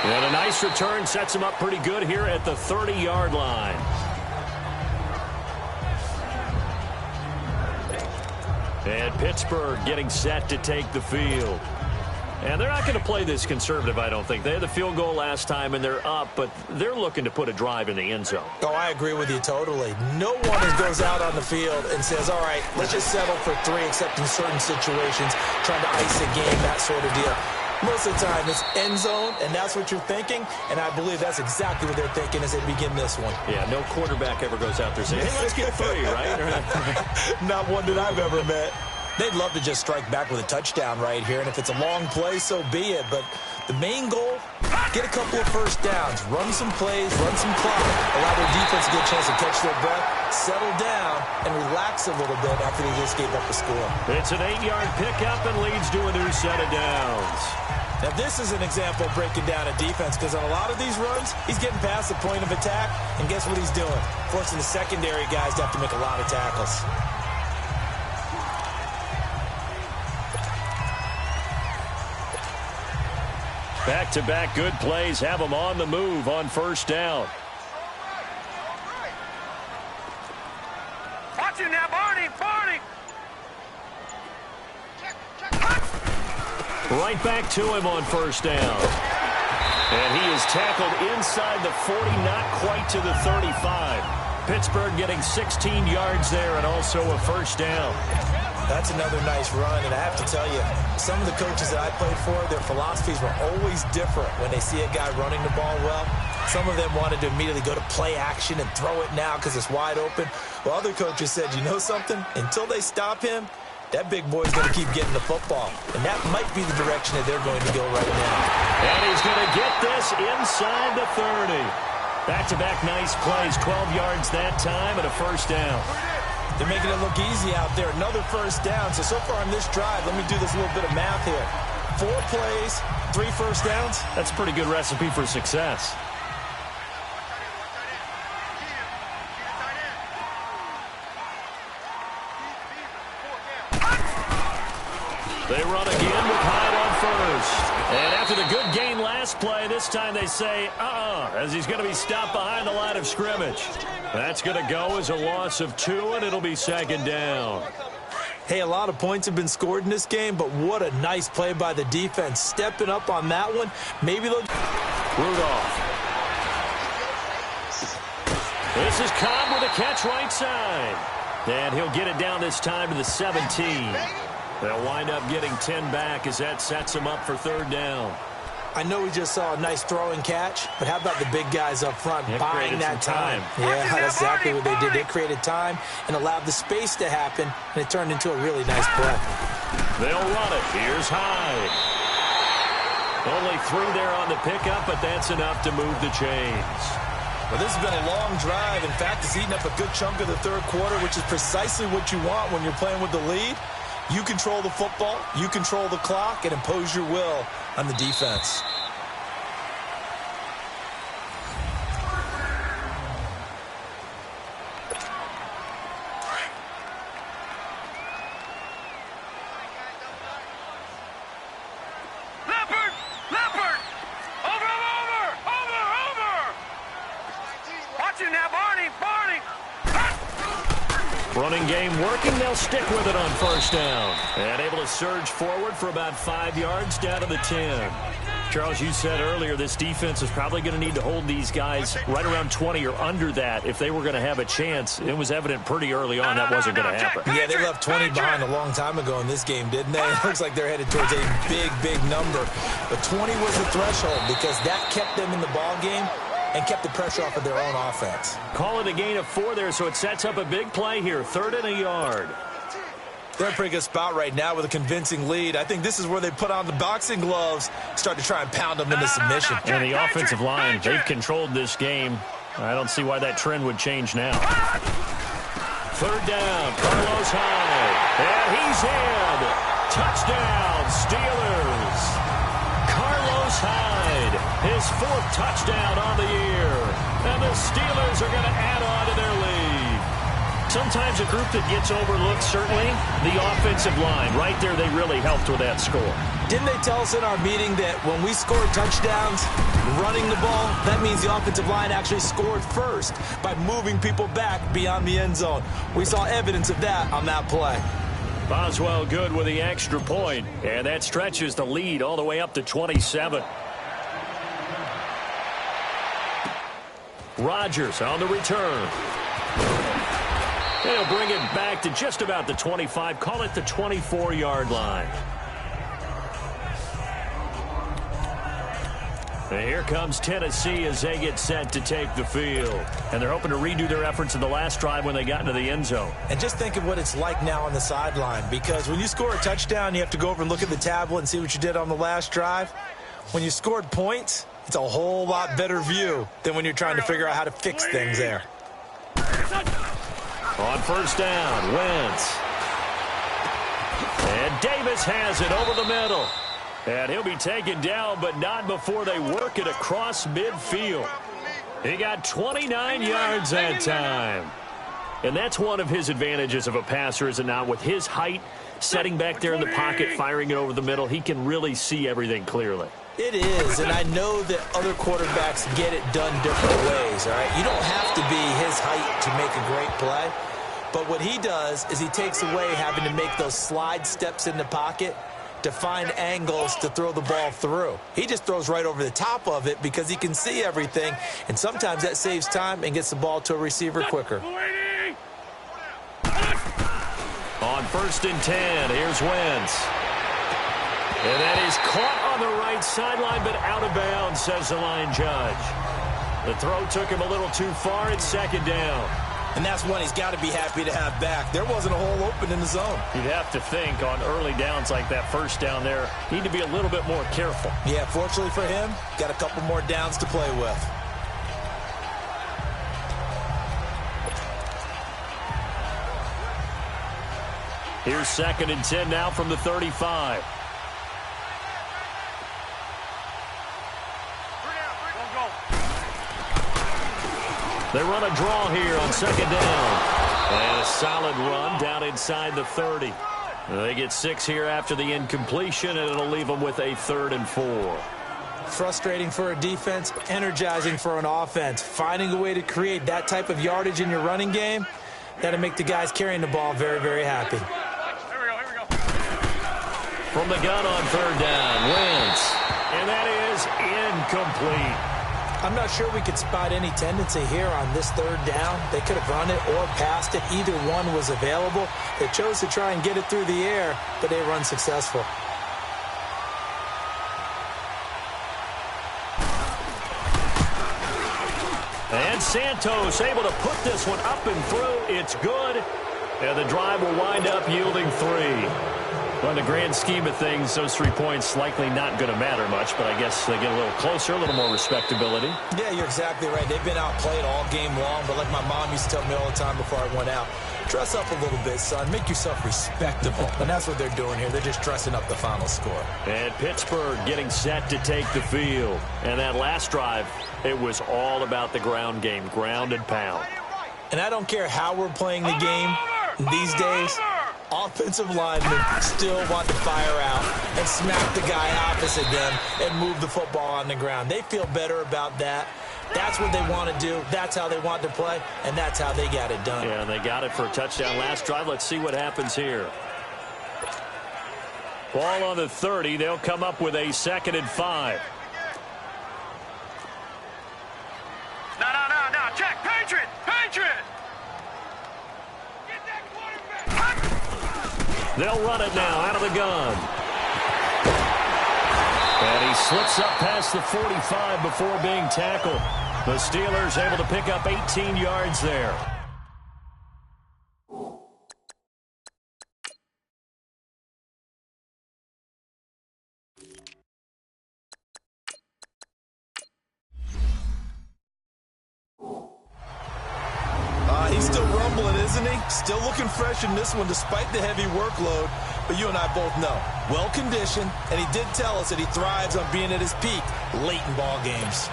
And a nice return sets him up pretty good here at the 30-yard line. And Pittsburgh getting set to take the field. And they're not going to play this conservative, I don't think. They had the field goal last time, and they're up, but they're looking to put a drive in the end zone. Oh, I agree with you totally. No one goes out on the field and says, all right, let's just settle for 3, except in certain situations, trying to ice a game, that sort of deal. Most of the time, it's end zone, and that's what you're thinking, and I believe that's exactly what they're thinking as they begin this one. Yeah, no quarterback ever goes out there saying, hey, let's get 3, right? Not one that I've ever met. They'd love to just strike back with a touchdown right here, and if it's a long play, so be it. But the main goal, get a couple of first downs, run some plays, run some clock, allow their defense to get a chance to catch their breath, settle down, and relax a little bit after they just gave up a score. It's an 8-yard pickup and leads to a new set of downs. Now, this is an example of breaking down a defense because on a lot of these runs, he's getting past the point of attack, and guess what he's doing? Forcing the secondary guys to have to make a lot of tackles. Back-to-back good plays have them on the move on first down. Watch it now, Barney. Right back to him on first down. And he is tackled inside the 40, not quite to the 35. Pittsburgh getting 16 yards there and also a first down. That's another nice run, and I have to tell you, some of the coaches that I played for, their philosophies were always different when they see a guy running the ball well. Some of them wanted to immediately go to play action and throw it now because it's wide open. Well, other coaches said, you know something? Until they stop him, that big boy's going to keep getting the football. And that might be the direction that they're going to go right now. And he's going to get this inside the 30. Back-to-back nice plays, 12 yards that time and a first down. They're making it look easy out there. Another first down. So far on this drive, let me do this little bit of math here. 4 plays, 3 first downs. That's a pretty good recipe for success. They run again with Hyde on first. And after the good gain last play, this time they say, as he's going to be stopped behind the line of scrimmage. That's going to go as a loss of 2, and it'll be second down. Hey, a lot of points have been scored in this game, but what a nice play by the defense. Stepping up on that one. Maybe they'll... Rudolph. This is Cobb with a catch right side. And he'll get it down this time to the 17. They'll wind up getting 10 back as that sets them up for third down. I know we just saw a nice throw and catch, but how about the big guys up front buying that time? Yeah, that's exactly what they did. They created time and allowed the space to happen, and it turned into a really nice play. They'll run it. Here's Hyde. Only 3 there on the pickup, but that's enough to move the chains. Well, this has been a long drive. In fact, it's eaten up a good chunk of the third quarter, which is precisely what you want when you're playing with the lead. You control the football, you control the clock, and impose your will on the defense. Leopard! Over! Watch it now, Barney! Running game working. They'll stick with it on first down. And able to surge forward for about 5 yards down to the 10. Charles, you said earlier this defense is probably going to need to hold these guys right around 20 or under that if they were going to have a chance. It was evident pretty early on that wasn't going to happen. Yeah, they left 20 behind a long time ago in this game, didn't they? It looks like they're headed towards a big number. But 20 was the threshold because that kept them in the ball game and kept the pressure off of their own offense. Call it a gain of 4 there, so it sets up a big play here. 3rd and a yard. They're in a pretty good spot right now with a convincing lead. I think this is where they put on the boxing gloves, start to try and pound them into submission. And the offensive line, they've controlled this game. I don't see why that trend would change now. 3rd down, Carlos Hyde. And he's in. Touchdown, Steelers. Carlos Hyde, his 4th touchdown on the year. And the Steelers are going to add on to their lead. Sometimes a group that gets overlooked, certainly, the offensive line. Right there, they really helped with that score. Didn't they tell us in our meeting that when we scored touchdowns running the ball, that means the offensive line actually scored first by moving people back beyond the end zone? We saw evidence of that on that play. Boswell good with the extra point, and that stretches the lead all the way up to 27. Rodgers on the return. They'll bring it back to just about the 25. Call it the 24-yard line. And here comes Tennessee as they get set to take the field. And they're hoping to redo their efforts in the last drive when they got into the end zone. And just think of what it's like now on the sideline, because when you score a touchdown, you have to go over and look at the tablet and see what you did on the last drive. When you scored points, it's a whole lot better view than when you're trying to figure out how to fix things there. On first down, Wentz. And Davis has it over the middle. And he'll be taken down, but not before they work it across midfield. He got 29 yards that time. And that's one of his advantages of a passer, is it not? With his height, setting back there in the pocket, firing it over the middle, he can really see everything clearly. It is, and I know that other quarterbacks get it done different ways, all right? You don't have to be his height to make a great play. But what he does is he takes away having to make those slide steps in the pocket to find angles to throw the ball through. He just throws right over the top of it because he can see everything, and sometimes that saves time and gets the ball to a receiver quicker. On 1st and 10, here's Wentz. And that is caught on the right sideline, but out of bounds, says the line judge. The throw took him a little too far. It's 2nd down. And that's one he's got to be happy to have back. There wasn't a hole open in the zone. You'd have to think on early downs like that first down there, need to be a little bit more careful. Yeah, fortunately for him, got a couple more downs to play with. Here's 2nd and 10 now from the 35. They run a draw here on 2nd down. And a solid run down inside the 30. They get 6 here after the incompletion, and it'll leave them with a 3rd and 4. Frustrating for a defense, energizing for an offense. Finding a way to create that type of yardage in your running game, that'll make the guys carrying the ball very, very happy. Here we go. From the gun on 3rd down, Wentz. And that is incomplete. I'm not sure we could spot any tendency here on this 3rd down. They could have run it or passed it. Either one was available. They chose to try and get it through the air, but they were unsuccessful. And Santos able to put this one up and through. It's good. And the drive will wind up yielding 3. On the grand scheme of things, those 3 points likely not going to matter much, but I guess they get a little closer, a little more respectability. Yeah, you're exactly right. They've been outplayed all game long, but like my mom used to tell me all the time before I went out, dress up a little bit, son. Make yourself respectable. And that's what they're doing here. They're just dressing up the final score. And Pittsburgh getting set to take the field. And that last drive, it was all about the ground game, ground and pound. And I don't care how we're playing the game these days. Offensive linemen still want to fire out and smack the guy opposite them and move the football on the ground. They feel better about that. That's what they want to do. That's how they want to play, and that's how they got it done. Yeah, and they got it for a touchdown last drive. Let's see what happens here. Ball on the 30. They'll come up with a 2nd and 5. No. Check. Patriot. They'll run it now out of the gun. And he slips up past the 45 before being tackled. The Steelers able to pick up 18 yards there. He's still rumbling, isn't he? Still looking fresh in this one despite the heavy workload. But you and I both know, well-conditioned, and he did tell us that he thrives on being at his peak late in ball games.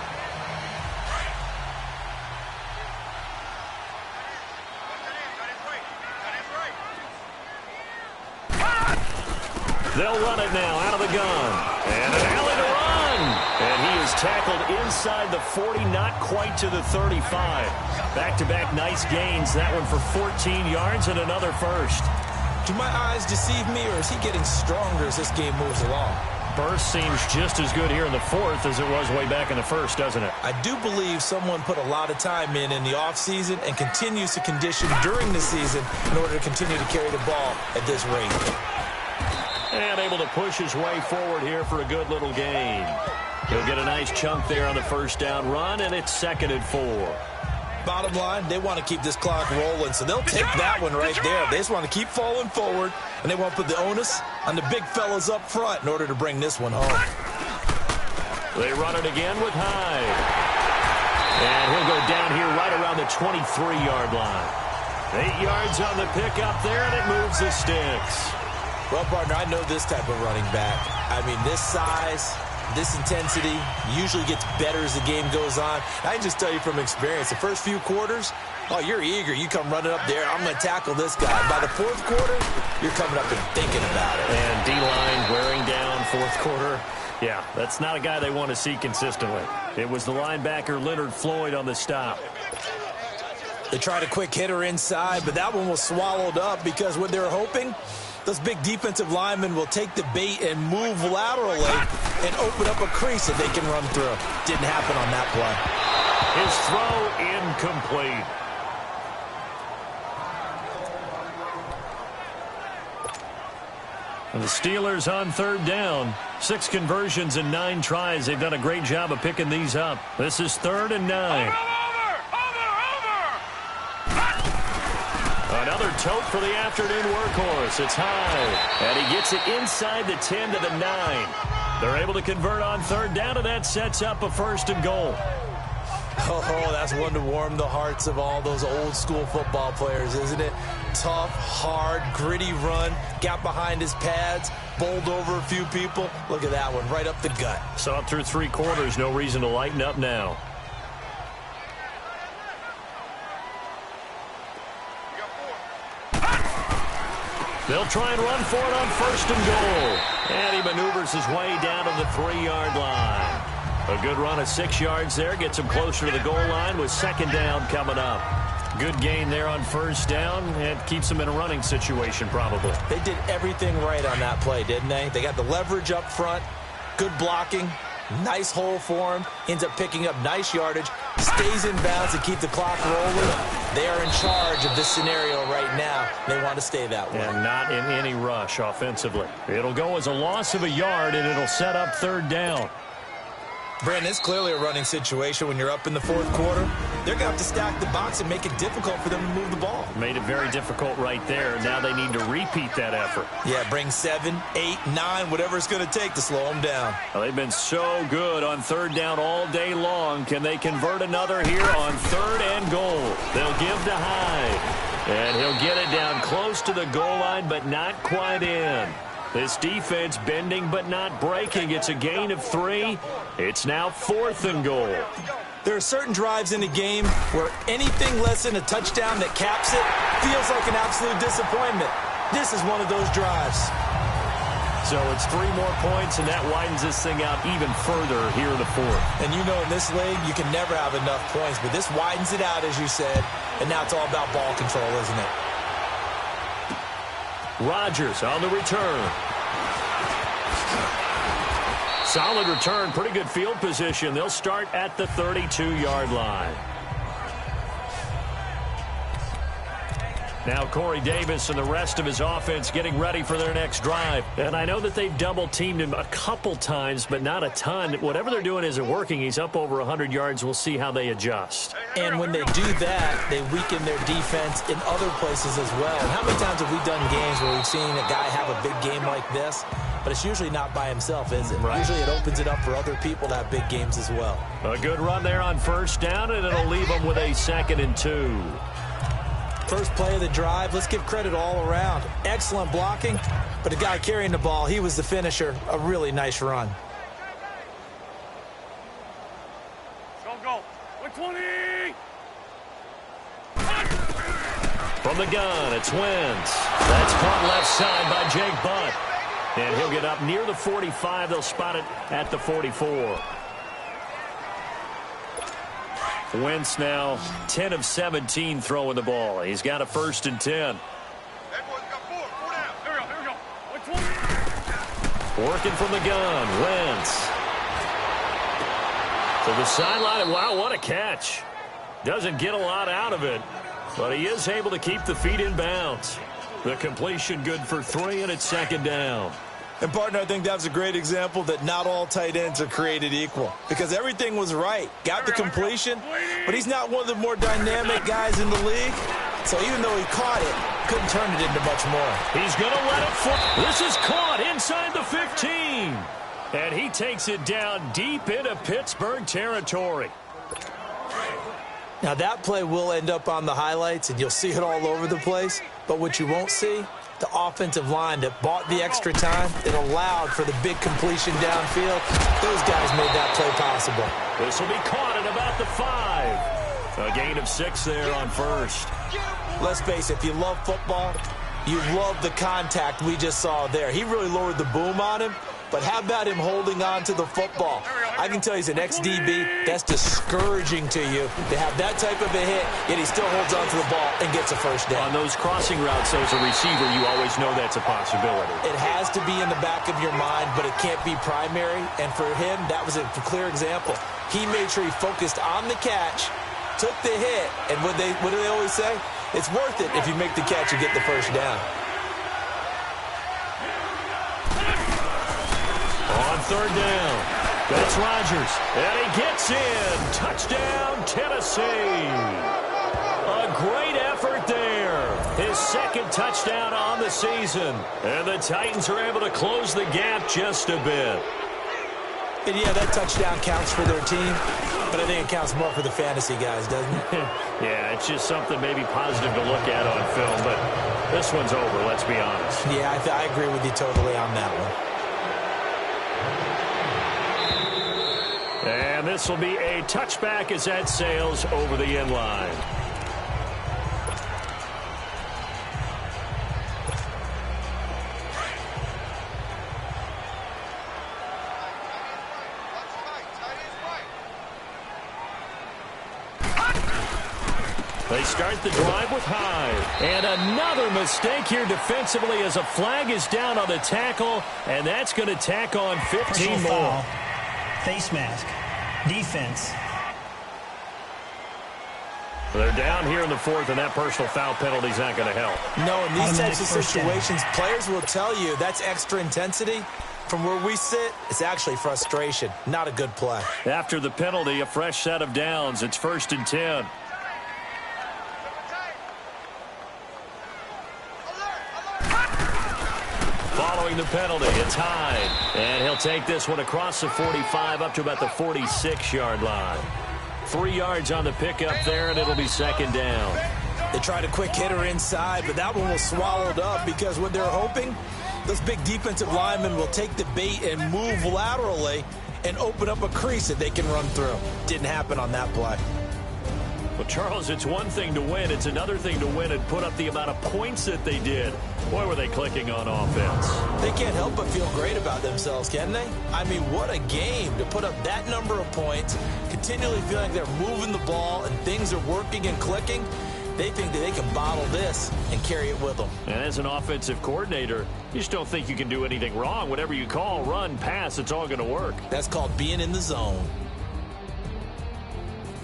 They'll run it now out of the gun. And an alley to run. And he is tackled inside the 40, not quite to the 35. Back-to-back nice gains. That one for 14 yards and another first. Do my eyes deceive me, or is he getting stronger as this game moves along? Burst seems just as good here in the 4th as it was way back in the 1st, doesn't it? I do believe someone put a lot of time in the offseason and continues to condition during the season in order to continue to carry the ball at this rate. And able to push his way forward here for a good little gain. He'll get a nice chunk there on the 1st down run, and it's 2nd and 4. Bottom line, they want to keep this clock rolling, so they'll take that one right there. They just want to keep falling forward, and they want to put the onus on the big fellas up front in order to bring this one home. They run it again with Hyde. And he'll go down here right around the 23-yard line. 8 yards on the pickup there, and it moves the sticks. Well, partner, I know this type of running back. I mean, this size, this intensity usually gets better as the game goes on. I can just tell you from experience, the first few quarters, oh, you're eager. You come running up there, I'm going to tackle this guy. By the 4th quarter, you're coming up and thinking about it. And D-line wearing down 4th quarter. Yeah, that's not a guy they want to see consistently. It was the linebacker Leonard Floyd on the stop. They tried a quick hitter inside, but that one was swallowed up because what they're hoping, those big defensive linemen will take the bait and move laterally and open up a crease that they can run through. Didn't happen on that play. His throw incomplete. And the Steelers on 3rd down. 6 conversions and 9 tries. They've done a great job of picking these up. This is 3rd and 9. Another tote for the afternoon workhorse. It's high. And he gets it inside the 10 to the 9. They're able to convert on 3rd down, and that sets up a 1st and goal. Oh, that's one to warm the hearts of all those old school football players, isn't it? tough, hard, gritty run. Got behind his pads, bowled over a few people. Look at that one, right up the gut. Saw it through 3 quarters. No reason to lighten up now. They'll try and run for it on 1st and goal. And he maneuvers his way down to the 3-yard line. A good run of 6 yards there. Gets him closer to the goal line with 2nd down coming up. Good gain there on 1st down. And keeps them in a running situation probably. They did everything right on that play, didn't they? They got the leverage up front. Good blocking. Nice hole for him. Ends up picking up nice yardage. Stays in bounds to keep the clock rolling. They are in charge of this scenario right now. They want to stay that way. And not in any rush offensively. It'll go as a loss of a yard, and it'll set up 3rd down. Brandon, it's clearly a running situation when you're up in the 4th quarter. They're going to have to stack the box and make it difficult for them to move the ball. Made it very difficult right there. Now they need to repeat that effort. Yeah, bring 7, 8, 9, whatever it's going to take to slow them down. Well, they've been so good on 3rd down all day long. Can they convert another here on 3rd and goal? They'll give to Hyde. And he'll get it down close to the goal line, but not quite in. This defense bending but not breaking. It's a gain of 3. It's now 4th and goal. There are certain drives in a game where anything less than a touchdown that caps it feels like an absolute disappointment. This is one of those drives. So it's 3 more points, and that widens this thing out even further here in the 4th. And you know in this league, you can never have enough points, but this widens it out, as you said, and now it's all about ball control, isn't it? Rodgers on the return. Solid return, pretty good field position. They'll start at the 32-yard line. Now Corey Davis and the rest of his offense getting ready for their next drive. And I know that they've double-teamed him a couple times, but not a ton. Whatever they're doing isn't working. He's up over 100 yards. We'll see how they adjust. And when they do that, they weaken their defense in other places as well. And how many times have we done games where we've seen a guy have a big game like this? But it's usually not by himself, is it? Right. Usually it opens it up for other people to have big games as well. A good run there on 1st down, and it'll leave them with a 2nd and 2. First play of the drive, let's give credit all around. Excellent blocking, but the guy carrying the ball, he was the finisher. A really nice run. Go. 120! From the gun, it's Wentz. That's caught left side by Jake Butt. And he'll get up near the 45. They'll spot it at the 44. Wentz now 10 of 17 throwing the ball. He's got a 1st and 10. Working from the gun, Wentz. To the sideline. Wow, what a catch. Doesn't get a lot out of it, but he is able to keep the feet in bounds. The completion good for 3, and it's 2nd down. And, partner, I think that was a great example that not all tight ends are created equal because everything was right. Got the completion, but he's not one of the more dynamic guys in the league. So even though he caught it, couldn't turn it into much more. He's going to let it fly. This is caught inside the 15. And he takes it down deep into Pittsburgh territory. Now, that play will end up on the highlights, and you'll see it all over the place. But what you won't see, the offensive line that bought the extra time, that allowed for the big completion downfield. Those guys made that play possible. This will be caught at about the 5. A gain of 6 there on 1st. Let's face it, if you love football, you love the contact we just saw there. He really lowered the boom on him, but how about him holding on to the football? I can tell you as an ex-DB, that's discouraging to you to have that type of a hit, yet he still holds on to the ball and gets a 1st down. On those crossing routes, as a receiver, you always know that's a possibility. It has to be in the back of your mind, but it can't be primary. And for him, that was a clear example. He made sure he focused on the catch, took the hit, and what do they always say? It's worth it if you make the catch and get the 1st down. On 3rd down, that's Rodgers, and he gets in. Touchdown, Tennessee. A great effort there. His 2nd touchdown on the season, and the Titans are able to close the gap just a bit. And yeah, that touchdown counts for their team, but I think it counts more for the fantasy guys, doesn't it? Yeah, it's just something maybe positive to look at on film, but this one's over, let's be honest. Yeah, I agree with you totally on that one. And this will be a touchback as that sails over the end line. They start the drive with Hyde. And another mistake here defensively as a flag is down on the tackle, and that's going to tack on 15 more. Foul. Face mask. Defense. They're down here in the fourth, and that personal foul penalty is not going to help. No, in these types of situations, players will tell you that's extra intensity. From where we sit, it's actually frustration. Not a good play. After the penalty, a fresh set of downs. It's 1st and 10. Following the penalty, it's Hyde. And he'll take this one across the 45 up to about the 46-yard line. 3 yards on the pickup there, and it'll be 2nd down. They tried a quick hitter inside, but that one was swallowed up because what they're hoping, those big defensive linemen will take the bait and move laterally and open up a crease that they can run through. Didn't happen on that play. Well, Charles, it's one thing to win. It's another thing to win and put up the amount of points that they did. Boy, were they clicking on offense. They can't help but feel great about themselves, can they? I mean, what a game to put up that number of points, continually feeling like they're moving the ball and things are working and clicking. They think that they can bottle this and carry it with them. And as an offensive coordinator, you just don't think you can do anything wrong. Whatever you call, run, pass, it's all going to work. That's called being in the zone.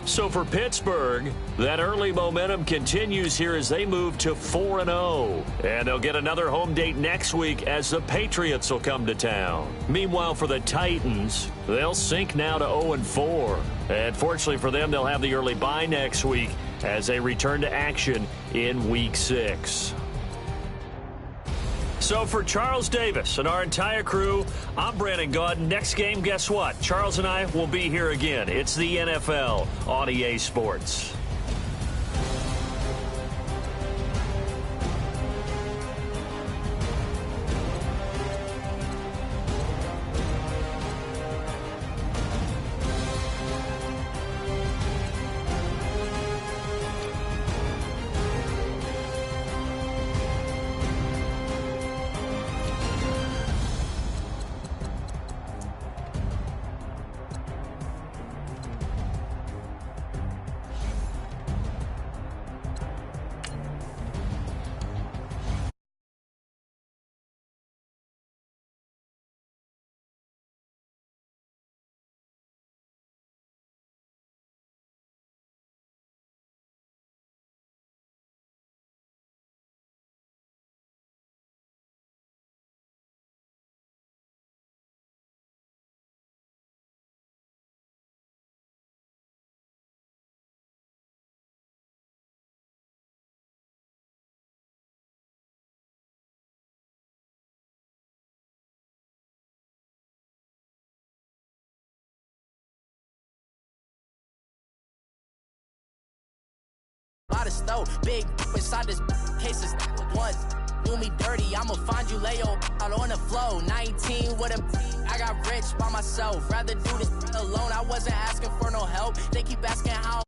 So for Pittsburgh, that early momentum continues here as they move to 4-0. And they'll get another home date next week as the Patriots will come to town. Meanwhile, for the Titans, they'll sink now to 0-4. And fortunately for them, they'll have the early bye next week as they return to action in Week 6. So for Charles Davis and our entire crew, I'm Brandon Gaudin. Next game, guess what? Charles and I will be here again. It's the NFL on EA Sports. Big inside this cases once do me dirty, I'ma find you lay out on the flow. 19 with a I got rich by myself, rather do this alone. I wasn't asking for no help, they keep asking how.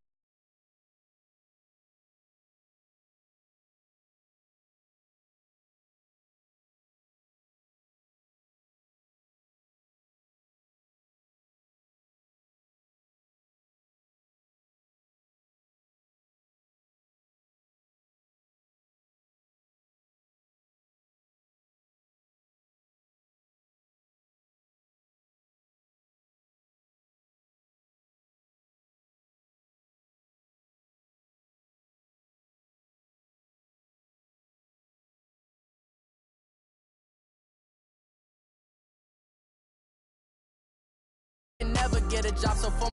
Never get a job, so for